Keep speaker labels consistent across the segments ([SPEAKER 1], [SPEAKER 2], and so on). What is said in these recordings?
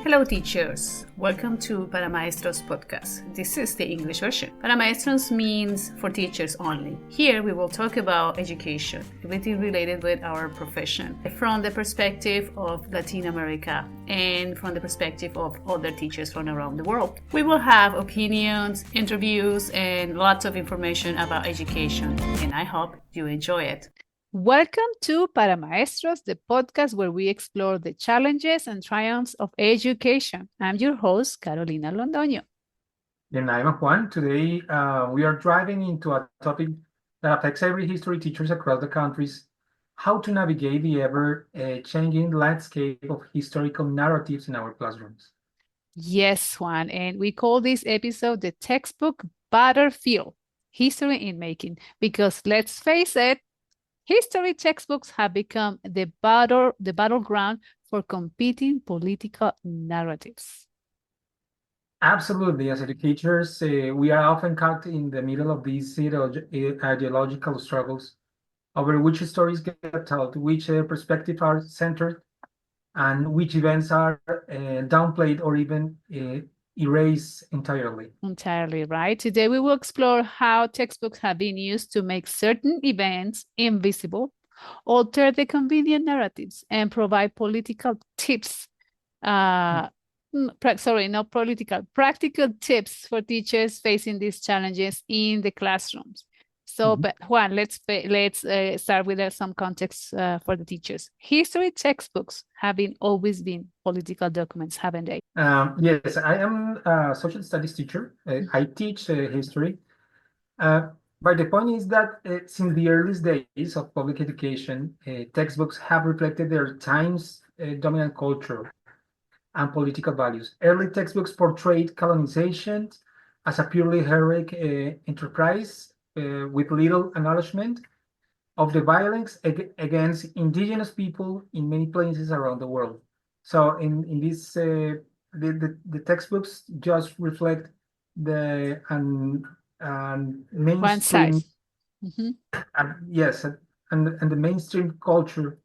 [SPEAKER 1] Hello teachers, welcome to Para Maestros podcast. This is the English version. Para Maestros means for teachers only. Here we will talk about education, everything related with our profession, from the perspective of Latin America and from the perspective of other teachers from around the world. We will have opinions, interviews, and lots of information about education, and I hope you enjoy it.
[SPEAKER 2] Welcome to Para Maestros, the podcast where we explore the challenges and triumphs of education. I'm your host, Carolina Londoño.
[SPEAKER 3] And I'm Juan. Today, we are driving into a topic that affects every history teachers across the countries, how to navigate the ever-changing landscape of historical narratives in our classrooms.
[SPEAKER 2] Yes, Juan, and we call this episode the textbook battlefield, history in making, because let's face it, history textbooks have become the battleground for competing political narratives.
[SPEAKER 3] Absolutely. As educators, we are often caught in the middle of these ideological struggles over which stories get told, which perspectives are centered, and which events are downplayed or even erased entirely.
[SPEAKER 2] Entirely right. Today we will explore how textbooks have been used to make certain events invisible, alter the convenient narratives, and provide political tips. Practical tips for teachers facing these challenges in the classrooms. So, but Juan, let's start with some context for the teachers. History textbooks have always been political documents, haven't they?
[SPEAKER 3] Yes, I am a social studies teacher. I teach history. But the point is that since the earliest days of public education, textbooks have reflected their time's dominant culture and political values. Early textbooks portrayed colonization as a purely heroic enterprise with little acknowledgement of the violence against indigenous people in many places around the world. So in this, the textbooks just reflect the mainstream,
[SPEAKER 2] One side.
[SPEAKER 3] Yes, and the mainstream culture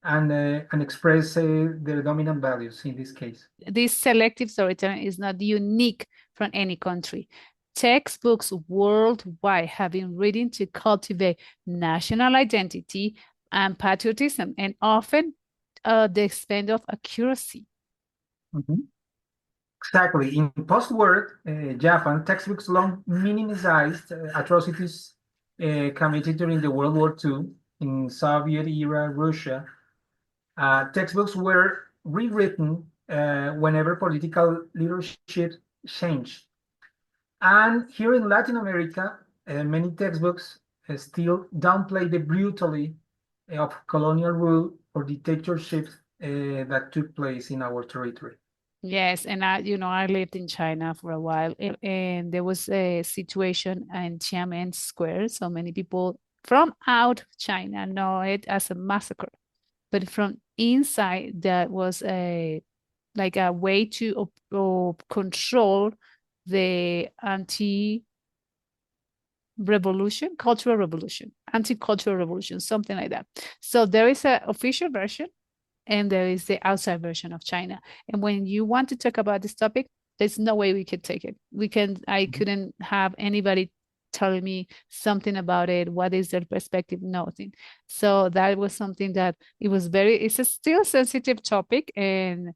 [SPEAKER 3] and express their dominant values in this case.
[SPEAKER 2] This selective storytelling is not unique from any country. Textbooks worldwide have been written to cultivate national identity and patriotism, and often at the expense of accuracy.
[SPEAKER 3] Exactly. In post-war Japan, textbooks long minimized atrocities committed during the World War II. In Soviet-era Russia, textbooks were rewritten whenever political leadership changed. And here in Latin America, many textbooks still downplay the brutality of colonial rule or dictatorship that took place in our territory.
[SPEAKER 2] Yes, and I lived in China for a while, and there was a situation in Tiananmen Square. So many people from out of China know it as a massacre, but from inside, that was a way to control the cultural revolution, something like that. So there is an official version and there is the outside version of China. And when you want to talk about this topic, there's no way we could take it. I couldn't have anybody telling me something about it. What is their perspective? Nothing. So that was something that it's a still sensitive topic, and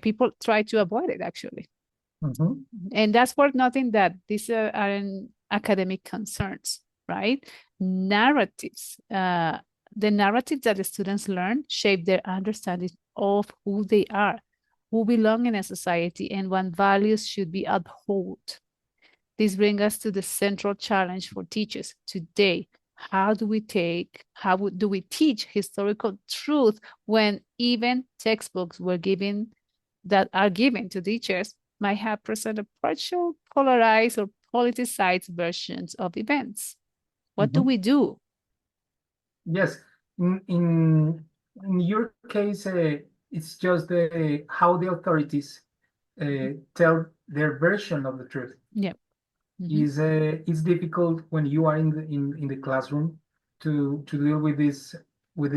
[SPEAKER 2] people try to avoid it actually. And that's worth noting that these aren't academic concerns, right? Narratives. The narratives that the students learn shape their understanding of who they are, who belong in a society, and what values should be upheld. This brings us to the central challenge for teachers today. How do we teach historical truth when even textbooks that are given to teachers might have presented partial, polarized, or politicized versions of events? What do we do?
[SPEAKER 3] Yes, in your case, it's just how the authorities tell their version of the truth.
[SPEAKER 2] Yeah,
[SPEAKER 3] It's difficult when you are in the classroom to deal with this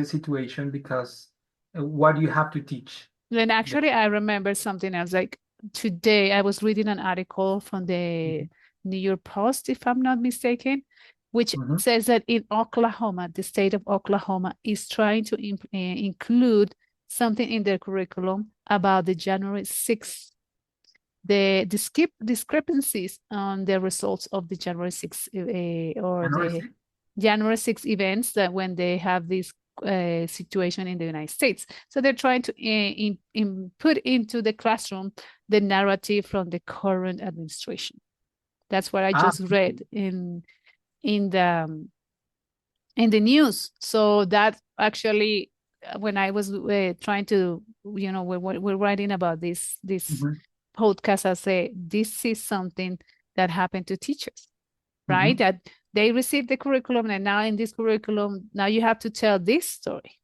[SPEAKER 3] situation because what you have to teach.
[SPEAKER 2] And actually, I remember something else. Like today, I was reading an article from the New York Post, if I'm not mistaken, which
[SPEAKER 3] Mhm.
[SPEAKER 2] says that in Oklahoma, the state of Oklahoma is trying to include something in their curriculum about the January 6th, the discrepancies on the results of the January 6th or
[SPEAKER 3] January
[SPEAKER 2] the
[SPEAKER 3] 6th?
[SPEAKER 2] January 6th events, that when they have this situation in the United States. So they're trying to put into the classroom the narrative from the current administration. That's what I
[SPEAKER 3] Ah,
[SPEAKER 2] just read in the in the news. So that actually, when I was trying to, we're writing about this
[SPEAKER 3] mhm,
[SPEAKER 2] podcast, I say this is something that happened to teachers, right?
[SPEAKER 3] mhm.
[SPEAKER 2] That they received the curriculum, and now in this curriculum, now you have to tell this story.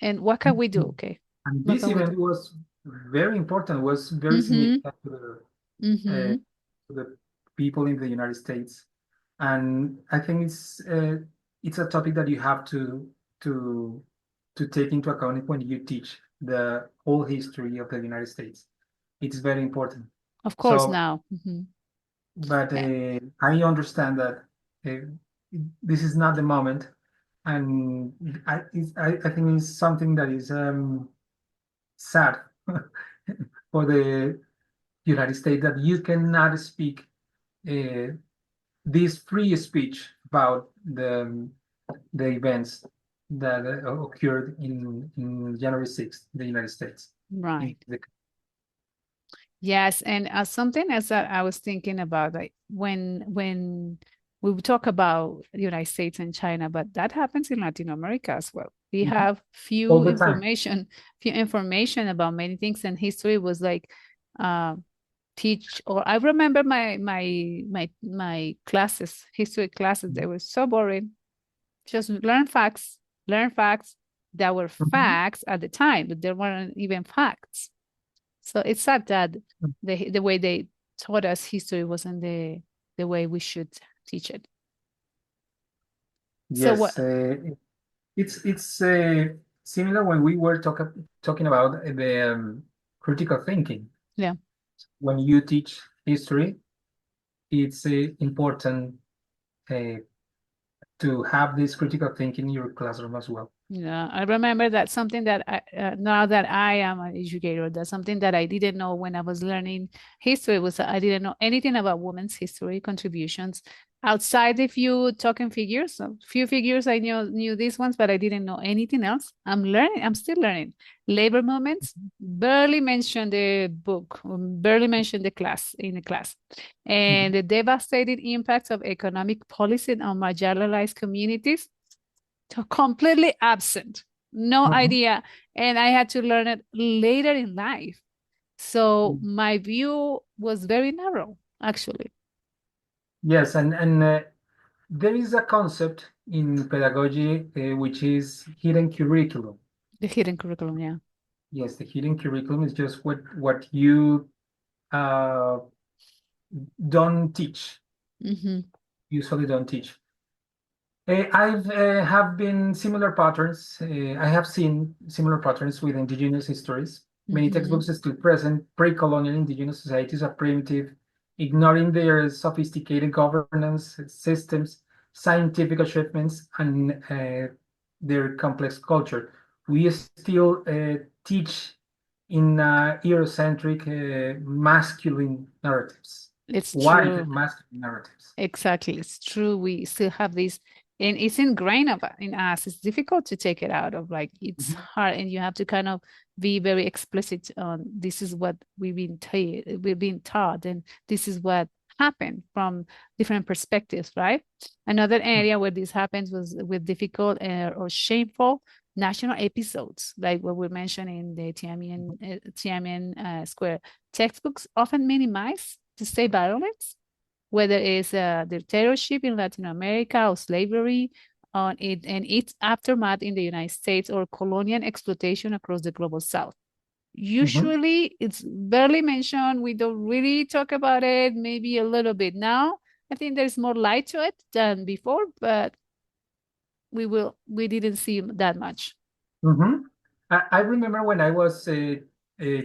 [SPEAKER 2] And what can we do? Okay,
[SPEAKER 3] And
[SPEAKER 2] what
[SPEAKER 3] this
[SPEAKER 2] can we do?
[SPEAKER 3] event was very important, was very
[SPEAKER 2] Mm-hmm.
[SPEAKER 3] significant
[SPEAKER 2] Mm-hmm.
[SPEAKER 3] to the people in the United States. And I think it's a topic that you have to to take into account when you teach the whole history of the United States. It's very important.
[SPEAKER 2] Of course,
[SPEAKER 3] So,
[SPEAKER 2] now. Mm-hmm.
[SPEAKER 3] but
[SPEAKER 2] Yeah.
[SPEAKER 3] I understand that uh, this is not the moment, and I think it's something that is sad for the United States that you cannot speak uh, this free speech about the events that occurred in January 6th, in the United States. In
[SPEAKER 2] Right.
[SPEAKER 3] the,
[SPEAKER 2] Yes, and something else that I was thinking about, like when we talk about the United States and China, but that happens in Latin America as well. We have
[SPEAKER 3] all the time.
[SPEAKER 2] few information about many things, and history was like uh, teach. Or I remember my classes, history classes, they were so boring. Just learn facts that were
[SPEAKER 3] Mhm.
[SPEAKER 2] facts at the time, but there weren't even facts. So it's sad that the way they taught us history wasn't the way we should teach it. So what?
[SPEAKER 3] Yes, it's similar when we were talking about the critical thinking.
[SPEAKER 2] Yeah.
[SPEAKER 3] When you teach history, it's important uh, to have this critical thinking in your classroom as well.
[SPEAKER 2] Yeah, I remember that something that now that I am an educator, that's something that I didn't know when I was learning history was I didn't know anything about women's history contributions outside the few token figures. A few figures I knew these ones, but I didn't know anything else. I'm learning. I'm still learning. Labor movements barely mentioned the book, barely mentioned the class in the class, and
[SPEAKER 3] Mhm.
[SPEAKER 2] the devastating impacts of economic policy on marginalized communities completely absent, no
[SPEAKER 3] Mhm.
[SPEAKER 2] idea. And I had to learn it later in life. So my view was very narrow, actually.
[SPEAKER 3] Yes, and there is a concept in pedagogy which is hidden curriculum.
[SPEAKER 2] The hidden curriculum, yeah.
[SPEAKER 3] Yes, the hidden curriculum is just what you uh, don't teach,
[SPEAKER 2] Mm-hmm.
[SPEAKER 3] usually don't teach. I've have been similar patterns. I have seen similar patterns with indigenous histories. Many
[SPEAKER 2] Mm-hmm.
[SPEAKER 3] textbooks still present pre-colonial indigenous societies are primitive, ignoring their sophisticated governance systems, scientific achievements, and their complex culture. We still teach in Eurocentric masculine narratives,
[SPEAKER 2] It's
[SPEAKER 3] white
[SPEAKER 2] true.
[SPEAKER 3] masculine narratives.
[SPEAKER 2] Exactly. It's true. We still have this, and it's ingrained in us. It's difficult to take it out of, like, it's
[SPEAKER 3] Mhm.
[SPEAKER 2] hard, and you have to kind of be very explicit on this is what we've been taught, and this is what happened from different perspectives, right? Another area where this happens was with difficult or shameful national episodes, like what we mentioned in the Tiananmen Square. Textbooks often minimize to state violence, whether it's dictatorship in Latin America or slavery on it and its aftermath in the United States or colonial exploitation across the global South.
[SPEAKER 3] Mhm.
[SPEAKER 2] Usually it's barely mentioned. We don't really talk about it, maybe a little bit now. I think there's more light to it than before, but we didn't see that much.
[SPEAKER 3] Mhm. I remember when I was a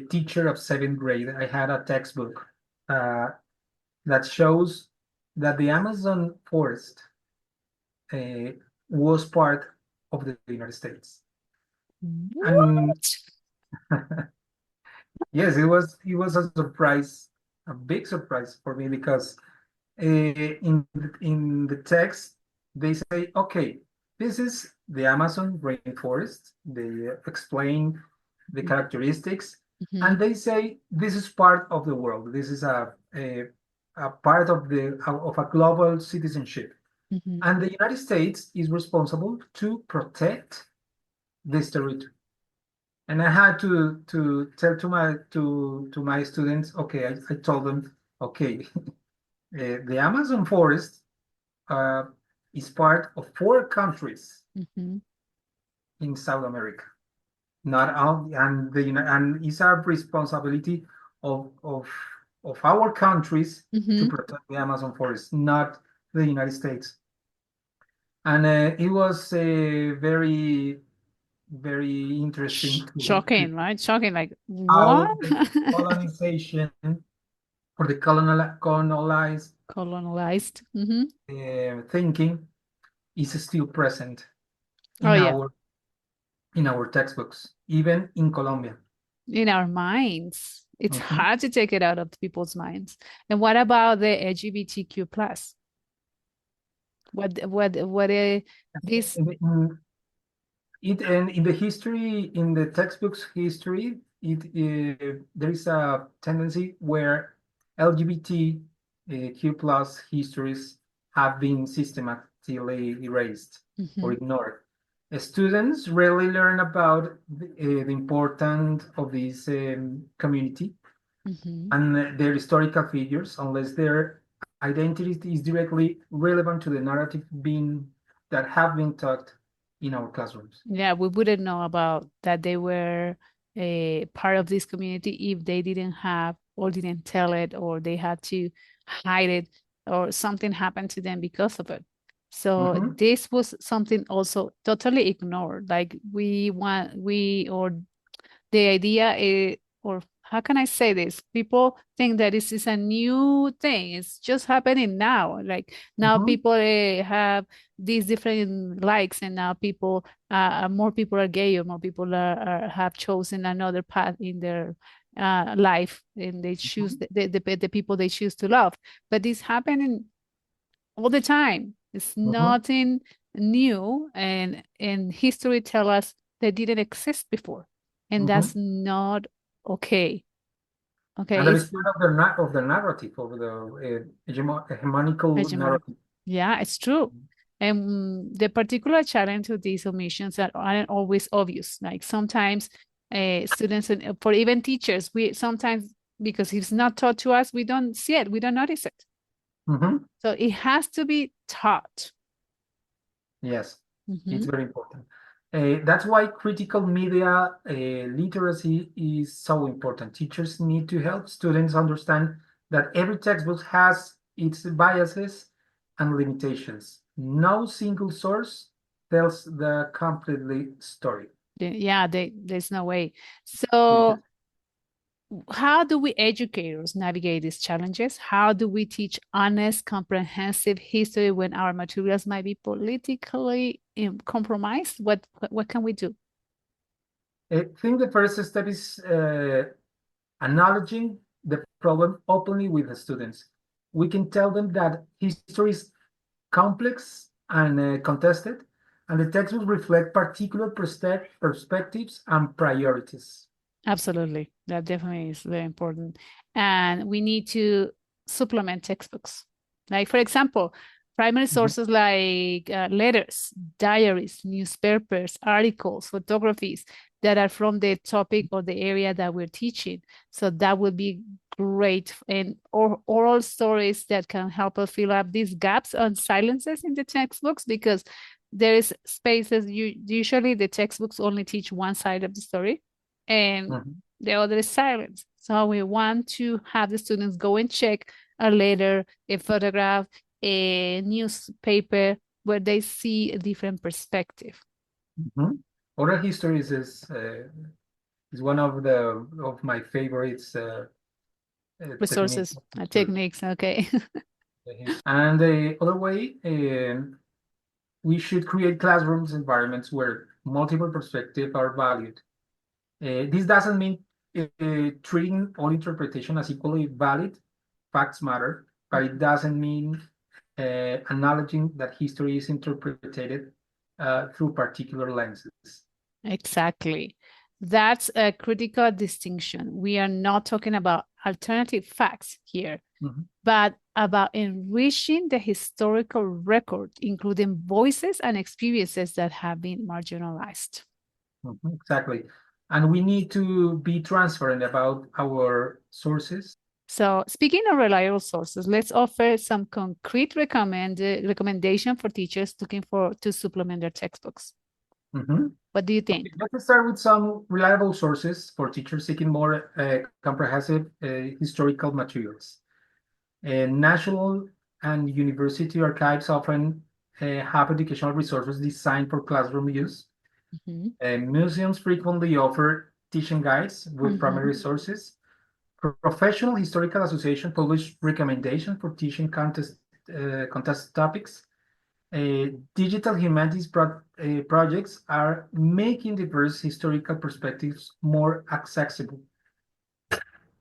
[SPEAKER 3] teacher of seventh grade, I had a textbook uh, that shows that the Amazon forest uh, was part of the United States. And
[SPEAKER 2] What?
[SPEAKER 3] yes, it was a surprise, a big surprise for me because in the text they say, okay, this is the Amazon rainforest. They explain the characteristics,
[SPEAKER 2] Mhm,
[SPEAKER 3] and they say this is part of the world. This is a part of a global citizenship,
[SPEAKER 2] mhm.
[SPEAKER 3] and the United States is responsible to protect this territory. And I had to tell to my students, okay, I told them, okay, the Amazon forest uh, is part of 4 countries
[SPEAKER 2] Mhm,
[SPEAKER 3] in South America, not all, and it's our responsibility of of our countries to
[SPEAKER 2] mhm.
[SPEAKER 3] protect the Amazon forest, not the United States. And it was very very interesting to
[SPEAKER 2] Shocking, right? Shocking. Like, what?
[SPEAKER 3] how the colonization or the colonized
[SPEAKER 2] Colonized. Hmm.
[SPEAKER 3] thinking is still present
[SPEAKER 2] Oh,
[SPEAKER 3] in
[SPEAKER 2] yeah.
[SPEAKER 3] our textbooks, even in Colombia.
[SPEAKER 2] In our minds. It's
[SPEAKER 3] Mhm.
[SPEAKER 2] hard to take it out of people's minds. And what about the LGBTQ plus? What this?
[SPEAKER 3] In, in, and in the history, in the textbooks history, there is a tendency where LGBT Q plus histories have been systematically erased or
[SPEAKER 2] Mhm,
[SPEAKER 3] ignored. Students rarely learn about the importance of this community
[SPEAKER 2] mhm.
[SPEAKER 3] and their historical figures unless their identity is directly relevant to the narrative being that have been taught in our classrooms.
[SPEAKER 2] Yeah, we wouldn't know about that they were a part of this community if they didn't have or didn't tell it or they had to hide it or something happened to them because of it. So
[SPEAKER 3] Mhm,
[SPEAKER 2] this was something also totally ignored. Like we or the idea is, or how can I say this? People think that this is a new thing. It's just happening now. Like now
[SPEAKER 3] mhm,
[SPEAKER 2] people have these different likes, and now more people are gay, or more people have chosen another path in their life, and they choose
[SPEAKER 3] mhm,
[SPEAKER 2] the people they choose to love. But this happening all the time. It's
[SPEAKER 3] mhm,
[SPEAKER 2] nothing new, and history tell us they didn't exist before, and
[SPEAKER 3] mhm.
[SPEAKER 2] that's not okay.
[SPEAKER 3] And
[SPEAKER 2] Okay,
[SPEAKER 3] that
[SPEAKER 2] it's
[SPEAKER 3] is part of the narrative of the hegemonical
[SPEAKER 2] hegemonic.
[SPEAKER 3] narrative.
[SPEAKER 2] Yeah, it's true. And the particular challenge with these omissions that aren't always obvious. Like sometimes students and for even teachers, we sometimes because it's not taught to us, we don't see it, we don't notice it.
[SPEAKER 3] Mhm.
[SPEAKER 2] So it has to be taught.
[SPEAKER 3] Yes, it's
[SPEAKER 2] Mhm.
[SPEAKER 3] very important. That's why critical media literacy is so important. Teachers need to help students understand that every textbook has its biases and limitations. No single source tells the completely story.
[SPEAKER 2] Yeah, there's no way.
[SPEAKER 3] Yes.
[SPEAKER 2] So how do we educators navigate these challenges? How do we teach honest, comprehensive history when our materials might be politically compromised? What can we do?
[SPEAKER 3] I think the first step is acknowledging the problem openly with the students. We can tell them that history is complex and contested, and the textbooks reflect particular perspectives and priorities.
[SPEAKER 2] Absolutely. That definitely is very important. And we need to supplement textbooks. Like, for example, primary
[SPEAKER 3] Mhm,
[SPEAKER 2] sources like letters, diaries, newspapers, articles, photographies that are from the topic or the area that we're teaching. So that would be great. And or oral stories that can help us fill up these gaps and silences in the textbooks because there is spaces. Usually the textbooks only teach one side of the story and
[SPEAKER 3] mhm,
[SPEAKER 2] the other is silence. So we want to have the students go and check a letter, a photograph, a newspaper where they see a different perspective.
[SPEAKER 3] mhm. Oral histories is one of my favorites techniques.
[SPEAKER 2] Resources, techniques, okay.
[SPEAKER 3] And the other way, we should create classrooms environments where multiple perspectives are valued. This doesn't mean treating all interpretation as equally valid. Facts matter, but it doesn't mean acknowledging that history is interpreted through particular lenses.
[SPEAKER 2] Exactly. That's a critical distinction. We are not talking about alternative facts here, but about enriching the historical record, including voices and experiences that have been marginalized.
[SPEAKER 3] Exactly. And we need to be transparent about our sources.
[SPEAKER 2] So speaking of reliable sources, let's offer some concrete recommendation for teachers looking to supplement their textbooks. What do you think?
[SPEAKER 3] Okay, let's start with some reliable sources for teachers seeking more comprehensive historical materials. National and university archives often have educational resources designed for classroom use. Museums frequently offer teaching guides with primary resources. Professional Historical Association publish recommendations for teaching contest topics. Digital humanities projects are making diverse historical perspectives more accessible.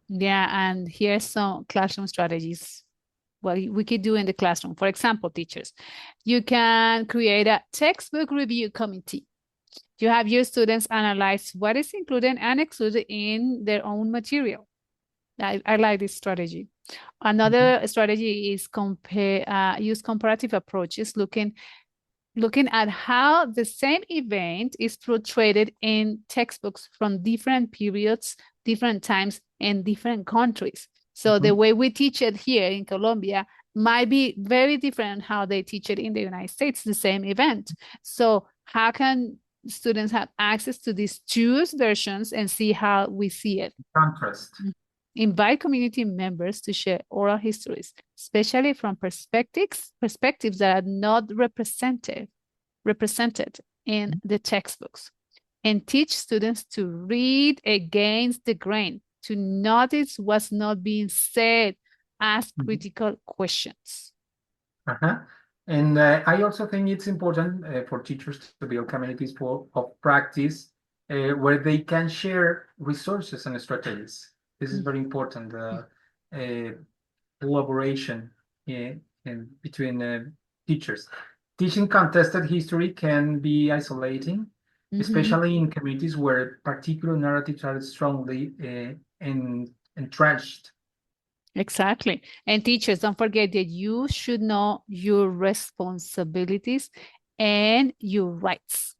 [SPEAKER 2] Yeah, and here's some classroom strategies. What we could do in the classroom. For example, teachers, you can create a textbook review committee. You have your students analyze what is included and excluded in their own material. I like this strategy. Another strategy is use comparative approaches, looking at how the same event is portrayed in textbooks from different periods, different times, and different countries. So the way we teach it here in Colombia might be very different how they teach it in the United States, the same event. So how can students have access to these two versions and see how we see it?
[SPEAKER 3] Contrast.
[SPEAKER 2] Invite community members to share oral histories, especially from perspectives that are not represented in the textbooks, and teach students to read against the grain, to notice what's not being said, ask critical questions.
[SPEAKER 3] And I also think it's important for teachers to build communities of practice where they can share resources and strategies. This is very important. Collaboration between teachers. Teaching contested history can be isolating, especially in communities where particular narratives are strongly entrenched.
[SPEAKER 2] Exactly. And teachers, don't forget that you should know your responsibilities and your rights.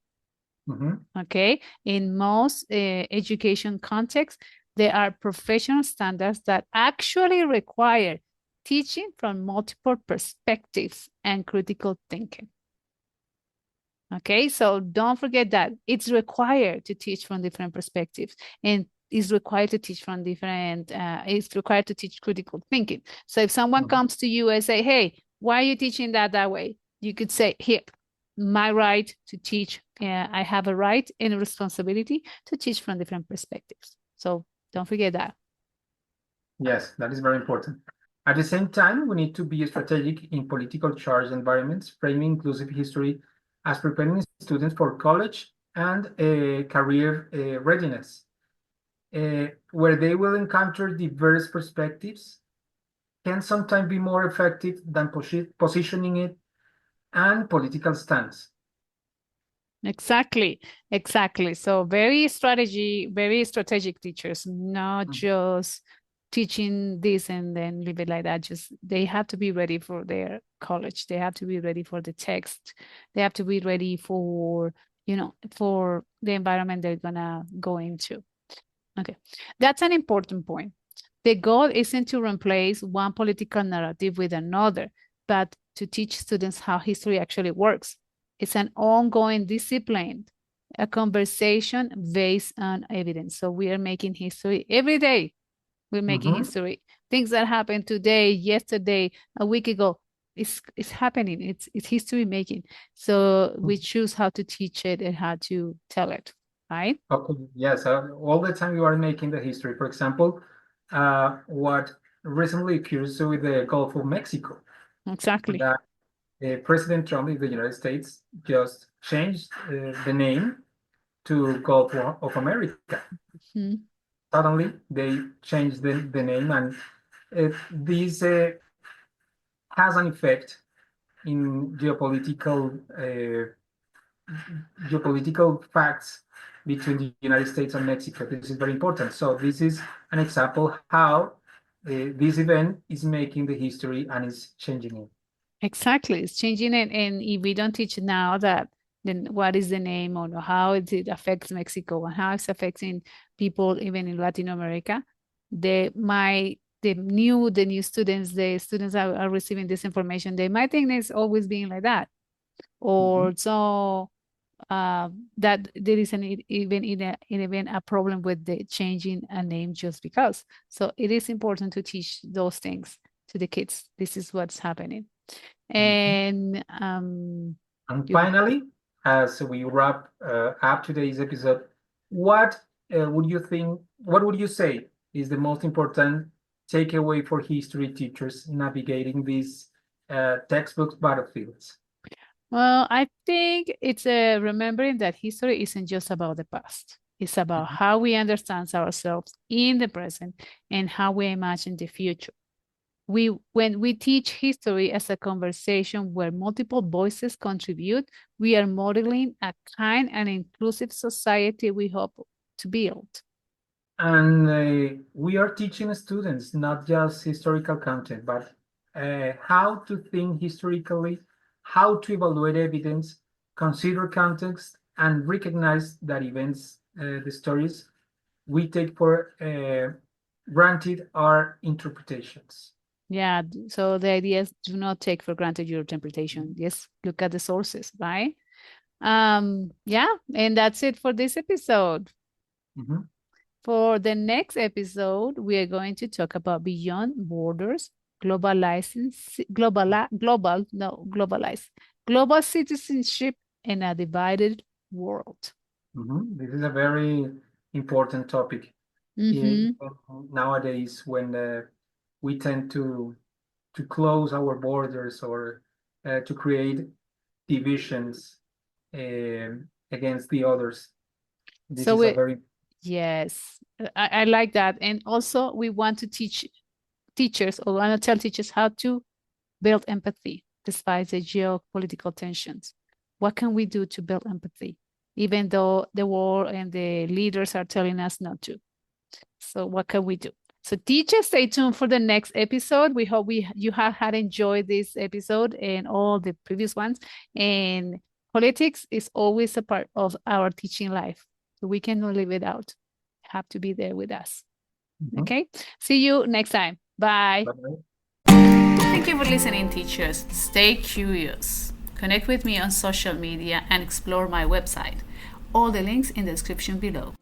[SPEAKER 2] Okay. In most education contexts, there are professional standards that actually require teaching from multiple perspectives and critical thinking. Okay, so don't forget that it's required to teach from different perspectives, and it's required to teach from it's required to teach critical thinking. So if someone comes to you and say, hey, why are you teaching that way? You could say, here, my right to teach. I have a right and a responsibility to teach from different perspectives. So don't forget that.
[SPEAKER 3] Yes, that is very important. At the same time, we need to be strategic in political charged environments, framing inclusive history as preparing students for college and career readiness, where they will encounter diverse perspectives, can sometimes be more effective than positioning it and political stance.
[SPEAKER 2] Exactly. So very strategic teachers, not just teaching this and then leave it like that. Just they have to be ready for their college. They have to be ready for the text. They have to be ready for, for the environment they're gonna go into. Okay, that's an important point. The goal isn't to replace one political narrative with another, but to teach students how history actually works. It's an ongoing discipline, a conversation based on evidence. So we are making history every day. We're making history. Things that happened today, yesterday, a week ago, it's happening. It's history making. So we choose how to teach it and how to tell it, right?
[SPEAKER 3] Okay, yes, all the time you are making the history. For example, what recently occurs with the Gulf of Mexico,
[SPEAKER 2] Exactly.
[SPEAKER 3] that President Trump in the United States just changed the name to Gulf of America.
[SPEAKER 2] Mhm.
[SPEAKER 3] Suddenly, they changed the name, and this has an effect in geopolitical facts between the United States and Mexico. This is very important. So this is an example how this event is making the history and is changing it.
[SPEAKER 2] Exactly. It's changing it. And if we don't teach now that, then what is the name or how it affects Mexico and how it's affecting people even in Latin America, the new students, the students are receiving this information, they might think it's always been like that.
[SPEAKER 3] Mhm.
[SPEAKER 2] Or so that there is even a problem with the changing a name just because. So it is important to teach those things to the kids. This is what's happening.
[SPEAKER 3] Mhm.
[SPEAKER 2] And
[SPEAKER 3] And
[SPEAKER 2] you
[SPEAKER 3] finally, as we wrap up today's episode, what would you think, what would you say is the most important takeaway for history teachers navigating these textbook battlefields?
[SPEAKER 2] well, I think it's remembering that history isn't just about the past. It's about
[SPEAKER 3] Mhm.
[SPEAKER 2] how we understand ourselves in the present and how we imagine the future. When we teach history as a conversation where multiple voices contribute, we are modeling a kind and inclusive society we hope to build.
[SPEAKER 3] And we are teaching students not just historical content, but how to think historically, how to evaluate evidence, consider context, and recognize that events, the stories we take for granted are interpretations.
[SPEAKER 2] Yeah, so the idea is do not take for granted your interpretation. Just look at the sources, right? Yeah, and that's it for this episode.
[SPEAKER 3] Mhm.
[SPEAKER 2] For the next episode, we are going to talk about beyond borders, globalizing, globalized, global citizenship in a divided world.
[SPEAKER 3] This is a very important topic
[SPEAKER 2] Mm-hmm.
[SPEAKER 3] nowadays when we tend to close our borders or to create divisions against the others. This
[SPEAKER 2] So
[SPEAKER 3] is a
[SPEAKER 2] we,
[SPEAKER 3] very
[SPEAKER 2] yes, I like that. And also we want to teach teachers or want to tell teachers how to build empathy despite the geopolitical tensions. What can we do to build empathy, even though the war and the leaders are telling us not to? So what can we do? So teachers, stay tuned for the next episode. We hope you have had enjoyed this episode and all the previous ones. And politics is always a part of our teaching life. So we cannot live it out. Have to be there with us.
[SPEAKER 3] Mhm.
[SPEAKER 2] Okay. See you next time. Bye.
[SPEAKER 3] Bye-bye.
[SPEAKER 1] Thank you for listening, teachers. Stay curious. Connect with me on social media and explore my website. All the links in the description below.